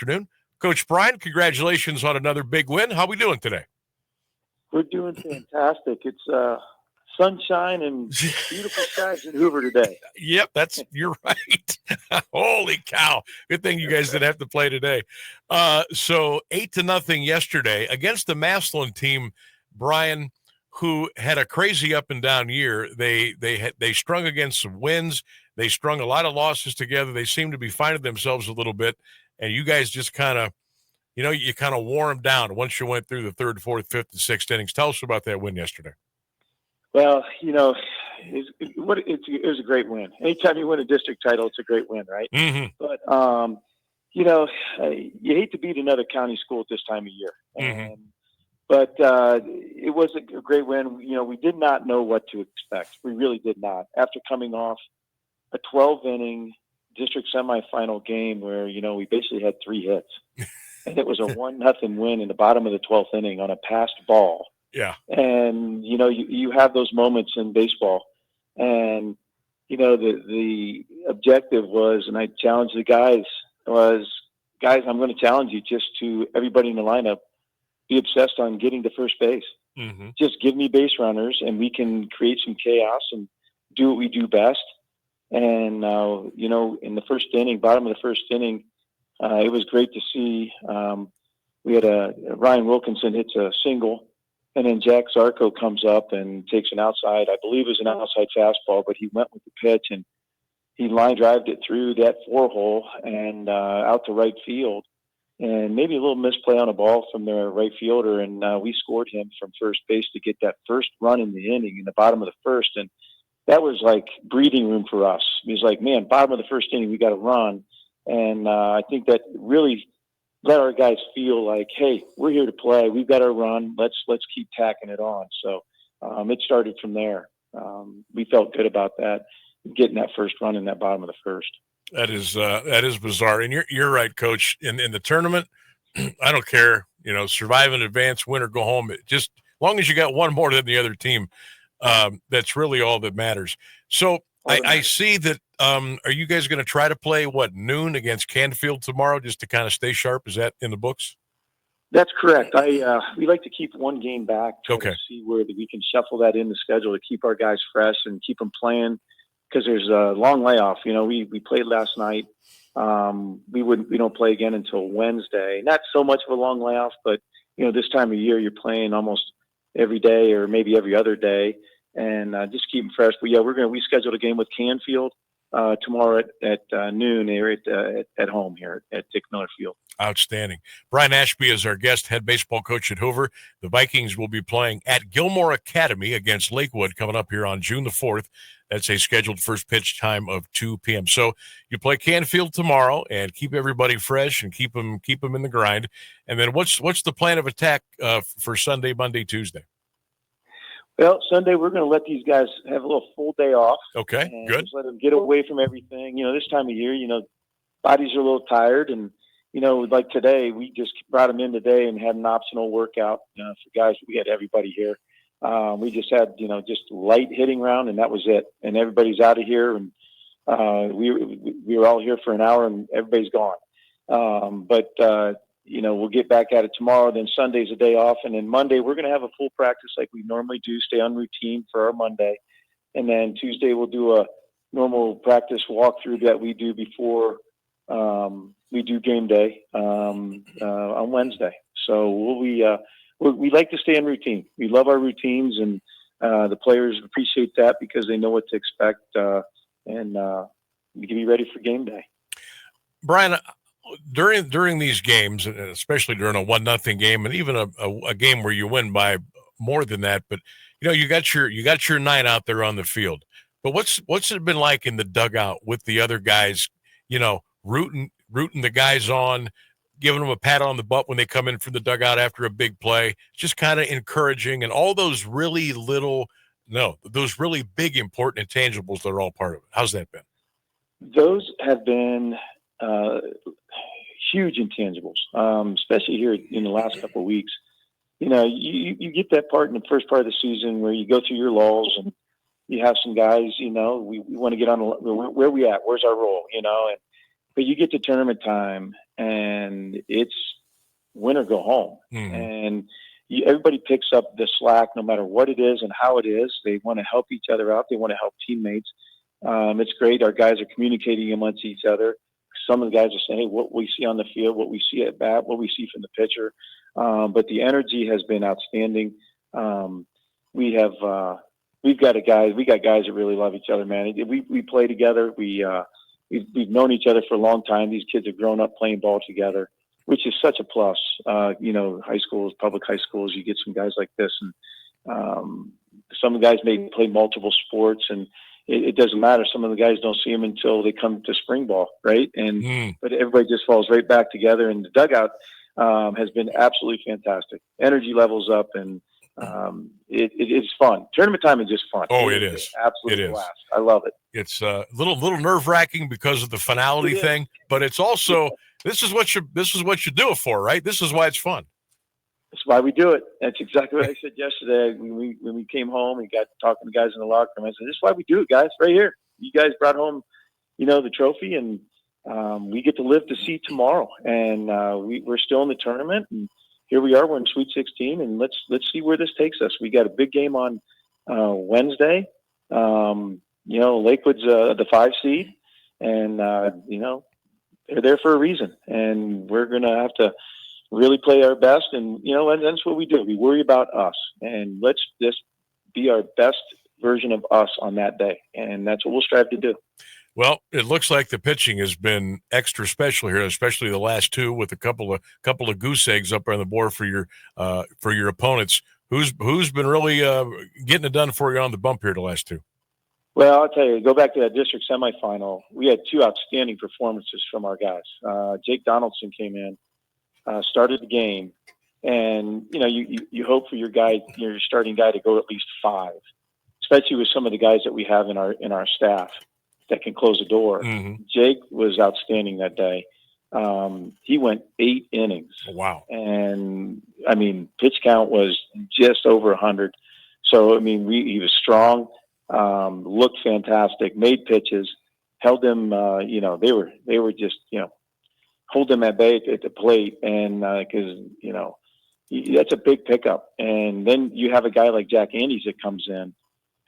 afternoon. Coach Brian, congratulations on another big win. How are we doing today? We're doing fantastic. It's sunshine and beautiful skies in Hoover today. Yep, you're right. Holy cow. Good thing you guys didn't have to play today. So 8-0 yesterday against the Maslin team, Brian, who had a crazy up and down year. They strung against some wins. They strung a lot of losses together. They seem to be finding themselves a little bit, and you guys just kind of, you kind of wore them down once you went through the third, fourth, fifth, and sixth innings. Tell us about that win yesterday. Well, it was a great win. Anytime you win a district title, it's a great win, right? Mm-hmm. But, you hate to beat another county school at this time of year. Mm-hmm. But it was a great win. We did not know what to expect. We really did not. After coming off a 12-inning district semifinal game where, we basically had 3 hits. And it was a 1-0 win in the bottom of the 12th inning on a passed ball. Yeah. And, you have those moments in baseball. And, the objective was, and I challenged the guys, I'm going to challenge you just to everybody in the lineup, be obsessed on getting to first base. Mm-hmm. Just give me base runners and we can create some chaos and do what we do best. And, in the first inning, bottom of the first inning, it was great to see. We had Ryan Wilkinson hits a single, and then Jack Zarco comes up and takes an outside, I believe it was an outside fastball, but he went with the pitch and he line drived it through that 4-hole and out to right field. And maybe a little misplay on a ball from their right fielder, and we scored him from first base to get that first run in the inning in the bottom of the first. And that was like breathing room for us. It was like, man, bottom of the first inning, we got to run. And I think that really let our guys feel like, hey, we're here to play. We've got our run. Let's keep tacking it on. So it started from there. We felt good about that, getting that first run in that bottom of the first. That is bizarre. And you're right, Coach. In the tournament, I don't care, survive in advance, win or go home. Just as long as you got one more than the other team, that's really all that matters. So I see that. Are you guys going to try to play noon against Canfield tomorrow, just to kind of stay sharp? Is that in the books? That's correct. We like to keep one game back to see where we can shuffle that in the schedule to keep our guys fresh and keep them playing, because there's a long layoff. We played last night. We don't play again until Wednesday. Not so much of a long layoff, but this time of year you're playing almost every day or maybe every other day, and just keep them fresh. But yeah, we scheduled a game with Canfield tomorrow at noon here at home here at Dick Miller Field. Outstanding. Brian Ashby is our guest, head baseball coach at Hoover. The Vikings will be playing at Gilmore Academy against Lakewood coming up here on June the 4th. That's a scheduled first pitch time of 2 p.m. So you play Canfield tomorrow and keep everybody fresh and keep them in the grind. And then what's the plan of attack for Sunday, Monday, Tuesday? Well, Sunday we're going to let these guys have a little full day off. Okay, good. Just let them get away from everything. This time of year, bodies are a little tired, and like today, we just brought them in today and had an optional workout for guys. We had everybody here. We just had just light hitting round, and that was it. And everybody's out of here, and we were all here for an hour, and everybody's gone. But we'll get back at it tomorrow. Then Sunday's a day off. And then Monday, we're going to have a full practice like we normally do, stay on routine for our Monday. And then Tuesday, we'll do a normal practice walkthrough that we do before we do game day on Wednesday. So we like to stay in routine. We love our routines, and the players appreciate that because they know what to expect, and we can be ready for game day. Brian, during these games, especially during a 1-0 game, and even a game where you win by more than that, but you got your 9 out there on the field. But what's it been like in the dugout with the other guys? Rooting the guys on, giving them a pat on the butt when they come in from the dugout after a big play, just kind of encouraging, and all those really big important intangibles that are all part of it. How's that been? Those have been huge intangibles, especially here in the last couple of weeks. You get that part in the first part of the season where you go through your lulls and you have some guys, we want to get on where we at, where's our role, and but you get to tournament time and it's win or go home. Mm-hmm. And everybody picks up the slack no matter what it is and how it is. They want to help each other out. They want to help teammates. It's great. Our guys are communicating amongst each other. Some of the guys are saying, hey, what we see on the field, what we see at bat, what we see from the pitcher. But the energy has been outstanding. We got guys that really love each other, man. We play together. We've known each other for a long time. These kids have grown up playing ball together, which is such a plus. High schools, public high schools, you get some guys like this, and some of the guys may play multiple sports, and it doesn't matter. Some of the guys don't see them until they come to spring ball, right? But everybody just falls right back together, and the dugout has been absolutely fantastic. Energy levels up, and it's fun. Tournament time is just fun. Oh, it is. Absolutely blast. I love it. It's a little nerve-wracking because of the finality thing, but it's also this is what you do it for, right? This is why it's fun. That's why we do it. That's exactly what I said yesterday when we came home and got talking to guys in the locker room. I said, "This is why we do it, guys. Right here. You guys brought home, the trophy, and we get to live to see tomorrow. And we're still in the tournament, and here we are. We're in Sweet 16, and let's see where this takes us. We got a big game on Wednesday. Lakewood's the 5 seed, and they're there for a reason, and we're gonna have to really play our best. And that's what we do. We worry about us, and let's just be our best version of us on that day, and that's what we'll strive to do. Well, it looks like the pitching has been extra special here, especially the last two with a couple of goose eggs up on the board for your opponents. Who's been really getting it done for you on the bump here the last two? Well, I'll tell you, go back to that district semifinal. We had two outstanding performances from our guys. Jake Donaldson came in, started the game, and you hope for your starting guy to go at least 5, especially with some of the guys that we have in our staff that can close the door. Mm-hmm. Jake was outstanding that day. He went 8 innings. Wow. And pitch count was just over 100. So, he was strong, looked fantastic, made pitches, held them, they were just, hold them at bay at the plate. And, cause that's a big pickup. And then you have a guy like Jack Andes that comes in,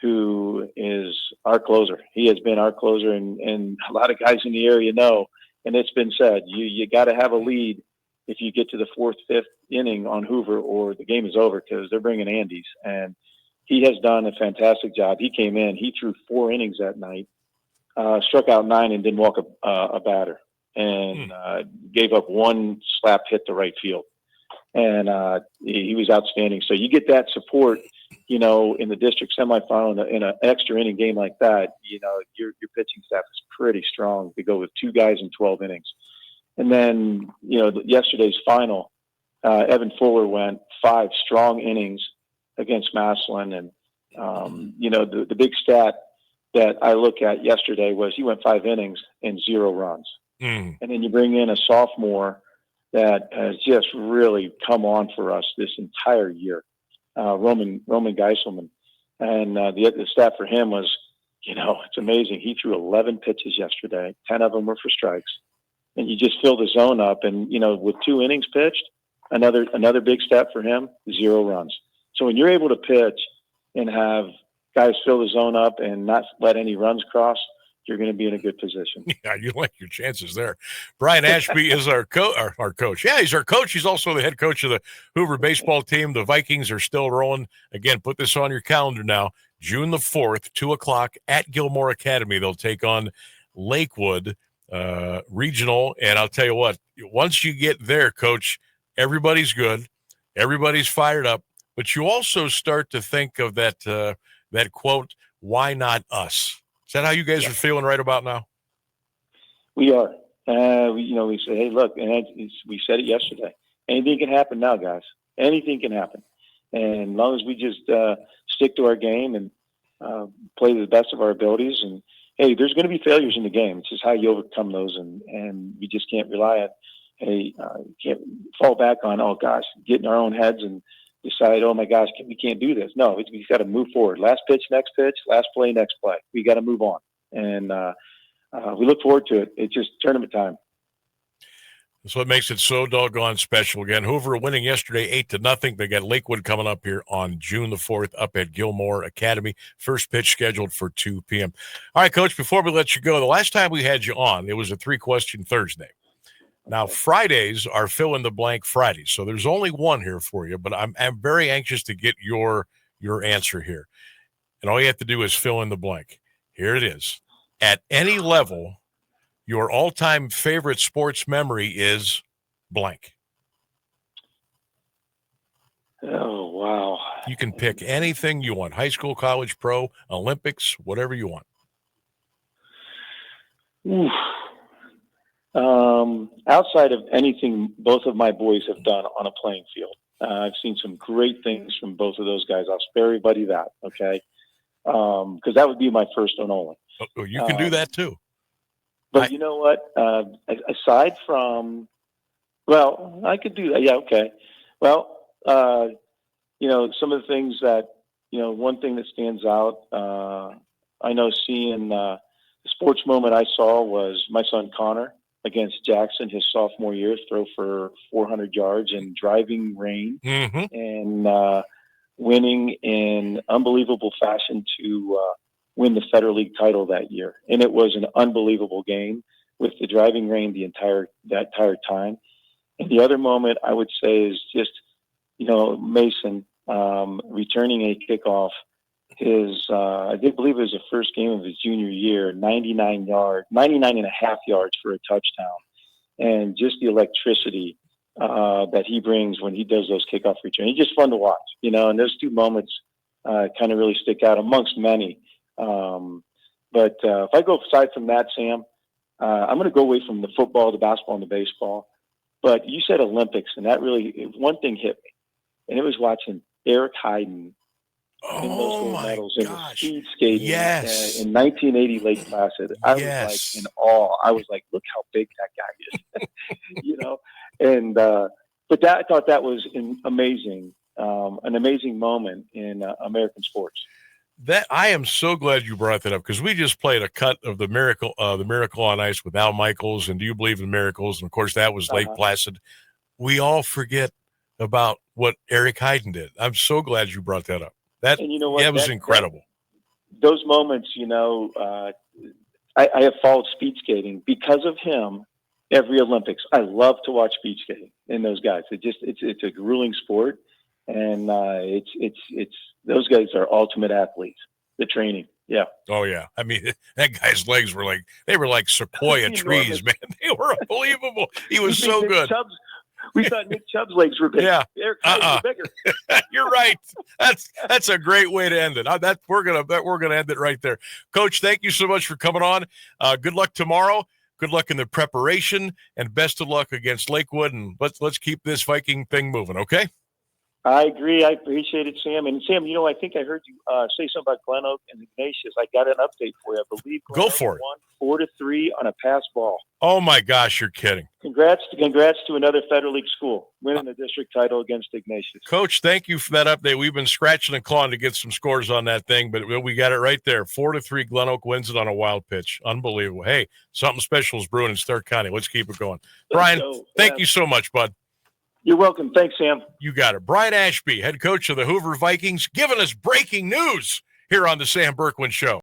who is our closer. He has been our closer, and a lot of guys in the area know, and it's been said, you got to have a lead if you get to the 4th, 5th inning on Hoover, or the game is over, because they're bringing Andes. And he has done a fantastic job. He came in, he threw 4 innings that night, struck out 9 and didn't walk a batter, and gave up 1 slap hit to right field. And he was outstanding. So you get that support, in the district semifinal, in an extra inning game like that, your pitching staff is pretty strong to go with 2 guys in 12 innings. And then, yesterday's final, Evan Fuller went 5 strong innings against Massillon. And, the big stat that I look at yesterday was he went 5 innings and 0 runs. And then you bring in a sophomore that has just really come on for us this entire year, Roman Geiselman. And the stat for him was, it's amazing. He threw 11 pitches yesterday. 10 of them were for strikes. And you just fill the zone up. And, with 2 innings pitched, another big stat for him, 0 runs. So when you're able to pitch and have guys fill the zone up and not let any runs cross, you're going to be in a good position. Yeah, you like your chances there. Brian Ashby is our coach. Yeah, he's our coach. He's also the head coach of the Hoover baseball team. The Vikings are still rolling. Again, put this on your calendar now. June the 4th, 2:00 at Gilmore Academy. They'll take on Lakewood Regional. And I'll tell you what, once you get there, Coach, everybody's good. Everybody's fired up. But you also start to think of that quote, why not us? Is that how you guys are feeling right about now? We are. We say, hey, look, and we said it yesterday. Anything can happen now, guys. Anything can happen. And as long as we just stick to our game and play to the best of our abilities. And, hey, there's going to be failures in the game. It's just how you overcome those. And we just can't rely on, can't fall back on, oh, gosh, get in our own heads and decide, oh my gosh, we can't do this. No, we've got to move forward. Last pitch, next pitch, last play, next play. We got to move on. And we look forward to it. It's just tournament time. That's what makes it so doggone special. Again, Hoover winning yesterday 8-0. They got Lakewood coming up here on June the 4th up at Gilmore Academy. First pitch scheduled for 2 p.m. All right, Coach, before we let you go, the last time we had you on, it was a 3-question Thursday. Now, Fridays are fill-in-the-blank Fridays, so there's only one here for you, but I'm very anxious to get your answer here. And all you have to do is fill in the blank. Here it is. At any level, your all-time favorite sports memory is blank. Oh, wow. You can pick anything you want, high school, college, pro, Olympics, whatever you want. Oof. Outside of anything both of my boys have done on a playing field, I've seen some great things from both of those guys. I'll spare everybody that, okay? Because that would be my first and only. Oh, you can do that too. But you know what? Aside from, well, I could do that. Yeah, okay. Well, some of the things that, one thing that stands out, I know seeing the sports moment I saw was my son Connor against Jackson his sophomore year, throw for 400 yards in driving rain and winning in unbelievable fashion to win the Federal League title that year. And it was an unbelievable game with the driving rain that entire time. And the other moment I would say is just, Mason returning a kickoff. I did believe it was the first game of his junior year, 99 and a half yards for a touchdown. And just the electricity that he brings when he does those kickoff returns. It's just fun to watch, and those two moments kind of really stick out amongst many. But if I go aside from that, Sam, I'm going to go away from the football, the basketball, and the baseball. But you said Olympics, and that really, one thing hit me, and it was watching Eric Hayden in those gold medals in the speed skating in 1980 Lake Placid. I was like in awe. I was like, look how big that guy is, And but I thought that was an amazing moment in American sports. That I am so glad you brought that up because we just played a cut of the Miracle on Ice with Al Michaels and Do You Believe in Miracles? And of course that was Lake Placid. We all forget about what Eric Hayden did. I'm so glad you brought that up. That was incredible. Those moments, I have followed speed skating because of him. Every Olympics, I love to watch speed skating and those guys. It's a grueling sport, and it's those guys are ultimate athletes. The training, yeah. Oh yeah, I mean that guy's legs were like sequoia trees, man. They were unbelievable. He was so good. We thought Nick Chubb's legs were big. Yeah, Eric Hayden were bigger. You're right. That's a great way to end it. We're gonna end it right there, Coach. Thank you so much for coming on. Good luck tomorrow. Good luck in the preparation, and best of luck against Lakewood. And let's keep this Viking thing moving. Okay. I agree. I appreciate it, Sam. And Sam, I think I heard you say something about Glen Oak and Ignatius. I got an update for you. I believe Glen Oak won 4-3 on a pass ball. Oh my gosh, you're kidding! Congrats to another Federal League school winning the district title against Ignatius. Coach, thank you for that update. We've been scratching and clawing to get some scores on that thing, but we got it right there. 4-3, Glen Oak wins it on a wild pitch. Unbelievable. Hey, something special is brewing in Stark County. Let's keep it going. Brian, thank you so much, bud. You're welcome. Thanks, Sam. You got it. Brian Ashby, head coach of the Hoover Vikings, giving us breaking news here on the Sam Bourquin Show.